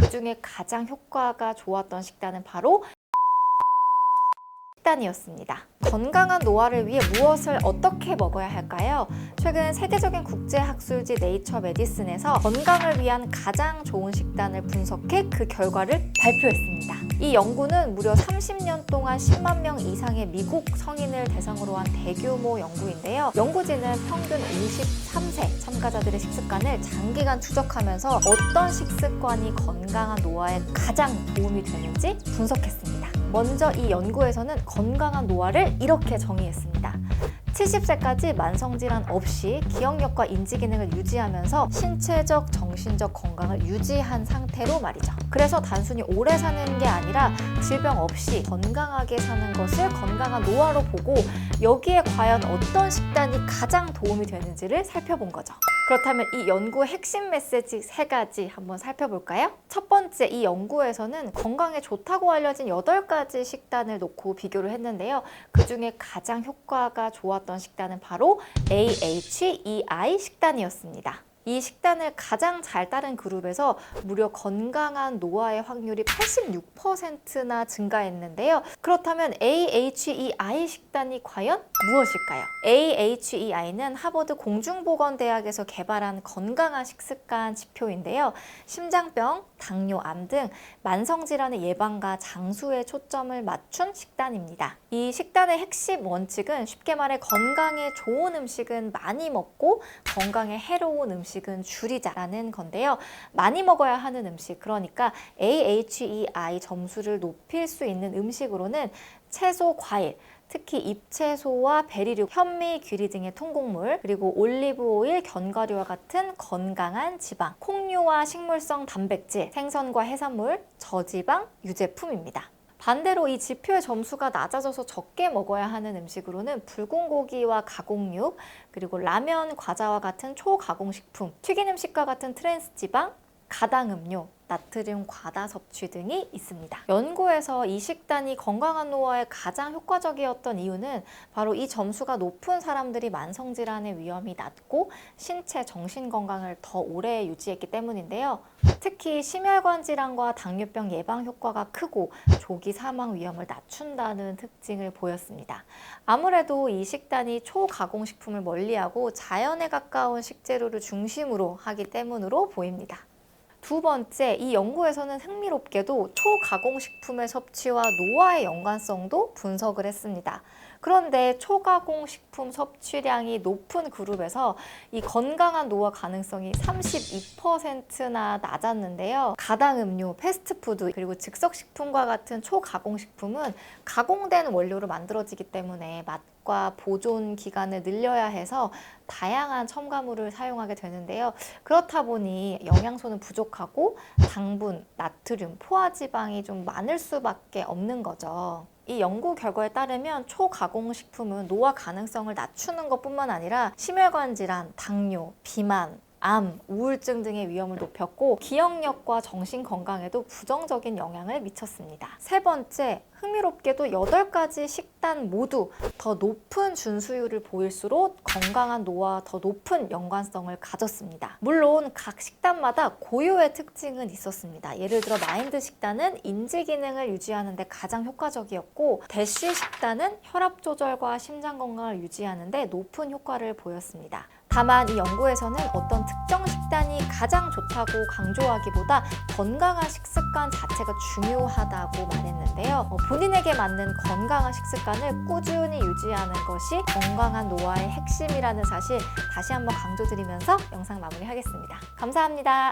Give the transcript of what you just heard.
그중에 가장 효과가 좋았던 식단은 바로 식단이었습니다. 건강한 노화를 위해 무엇을 어떻게 먹어야 할까요? 최근 세계적인 국제학술지 네이처 메디슨에서 건강을 위한 가장 좋은 식단을 분석해 그 결과를 발표했습니다. 이 연구는 무려 30년 동안 10만 명 이상의 미국 성인을 대상으로 한 대규모 연구인데요. 연구진은 평균 53세 참가자들의 식습관을 장기간 추적하면서 어떤 식습관이 건강한 노화에 가장 도움이 되는지 분석했습니다. 먼저 이 연구에서는 건강한 노화를 이렇게 정의했습니다. 70세까지 만성질환 없이 기억력과 인지기능을 유지하면서 신체적, 정신적 건강을 유지한 상태로 말이죠. 그래서 단순히 오래 사는 게 아니라 질병 없이 건강하게 사는 것을 건강한 노화로 보고 여기에 과연 어떤 식단이 가장 도움이 되는지를 살펴본 거죠. 그렇다면 이 연구의 핵심 메시지 3가지 한번 살펴볼까요? 첫 번째, 이 연구에서는 건강에 좋다고 알려진 8가지 식단을 놓고 비교를 했는데요. 그중에 가장 효과가 좋았던 식단은 바로 AHEI 식단이었습니다. 이 식단을 가장 잘 따른 그룹에서 무려 건강한 노화의 확률이 86%나 증가했는데요. 그렇다면 AHEI 식단이 과연 무엇일까요? AHEI는 하버드 공중보건대학에서 개발한 건강한 식습관 지표인데요. 심장병, 당뇨, 암 등 만성질환의 예방과 장수에 초점을 맞춘 식단입니다. 이 식단의 핵심 원칙은 쉽게 말해 건강에 좋은 음식은 많이 먹고 건강에 해로운 음식은 줄이자라는 건데요. 많이 먹어야 하는 음식, 그러니까 AHEI 점수를 높일 수 있는 음식으로는 채소, 과일, 특히 잎채소와 베리류, 현미, 귀리 등의 통곡물, 그리고 올리브 오일, 견과류와 같은 건강한 지방, 콩류와 식물성 단백질, 생선과 해산물, 저지방, 유제품입니다. 반대로 이 지표의 점수가 낮아져서 적게 먹어야 하는 음식으로는 붉은 고기와 가공육, 그리고 라면, 과자와 같은 초가공식품, 튀긴 음식과 같은 트랜스 지방, 가당음료, 나트륨 과다 섭취 등이 있습니다. 연구에서 이 식단이 건강한 노화에 가장 효과적이었던 이유는 바로 이 점수가 높은 사람들이 만성질환의 위험이 낮고 신체, 정신 건강을 더 오래 유지했기 때문인데요. 특히 심혈관 질환과 당뇨병 예방 효과가 크고 조기 사망 위험을 낮춘다는 특징을 보였습니다. 아무래도 이 식단이 초가공식품을 멀리하고 자연에 가까운 식재료를 중심으로 하기 때문으로 보입니다. 두 번째, 이 연구에서는 흥미롭게도 초가공식품의 섭취와 노화의 연관성도 분석을 했습니다. 그런데 초가공식품 섭취량이 높은 그룹에서 이 건강한 노화 가능성이 32%나 낮았는데요. 가당음료, 패스트푸드, 그리고 즉석식품과 같은 초가공식품은 가공된 원료로 만들어지기 때문에 맛과 보존 기간을 늘려야 해서 다양한 첨가물을 사용하게 되는데요. 그렇다 보니 영양소는 부족하고 당분, 나트륨, 포화지방이 좀 많을 수밖에 없는 거죠. 이 연구 결과에 따르면 초가공식품은 노화 가능성을 낮추는 것뿐만 아니라 심혈관 질환, 당뇨, 비만, 암, 우울증 등의 위험을 높였고 기억력과 정신 건강에도 부정적인 영향을 미쳤습니다. 세 번째, 흥미롭게도 8가지 식단 모두 더 높은 준수율을 보일수록 건강한 노화와 더 높은 연관성을 가졌습니다. 물론 각 식단마다 고유의 특징은 있었습니다. 예를 들어 마인드 식단은 인지 기능을 유지하는 데 가장 효과적이었고 대쉬 식단은 혈압 조절과 심장 건강을 유지하는 데 높은 효과를 보였습니다. 다만 이 연구에서는 어떤 특정 식단이 가장 좋다고 강조하기보다 건강한 식습관 자체가 중요하다고 말했는데요. 본인에게 맞는 건강한 식습관을 꾸준히 유지하는 것이 건강한 노화의 핵심이라는 사실 다시 한번 강조드리면서 영상 마무리하겠습니다. 감사합니다.